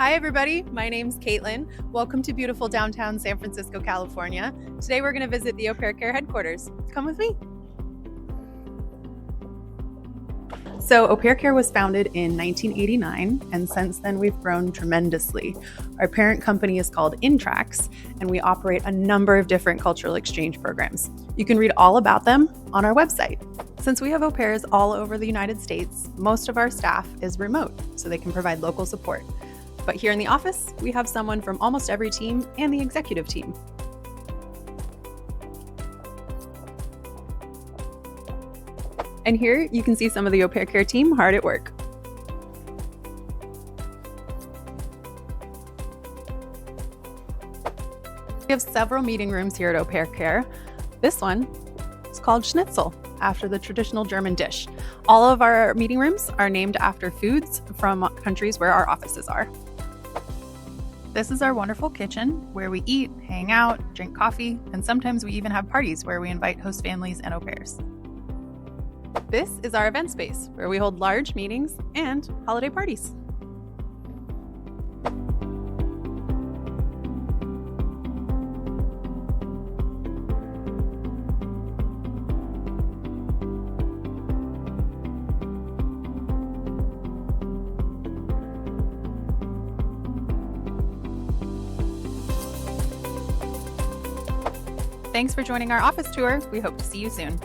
Hi everybody, my name's Caitlin. Welcome to beautiful downtown San Francisco, California. Today we're going to visit the Au Pair Care headquarters. Come with me. So Au Pair Care was founded in 1989, and since then we've grown tremendously. Our parent company is called Intracts, and we operate a number of different cultural exchange programs. You can read all about them on our website. Since we have au pairs all over the United States, most of our staff is remote, so they can provide local support. But here in the office, we have someone from almost every team and the executive team. And here you can see some of the Au Pair Care team hard at work. We have several meeting rooms here at Au Pair Care. This one is called Schnitzel, after the traditional German dish. All of our meeting rooms are named after foods from countries where our offices are. This is our wonderful kitchen where we eat, hang out, drink coffee, and sometimes we even have parties where we invite host families and au pairs. This is our event space where we hold large meetings and holiday parties. Thanks for joining our office tour. We hope to see you soon.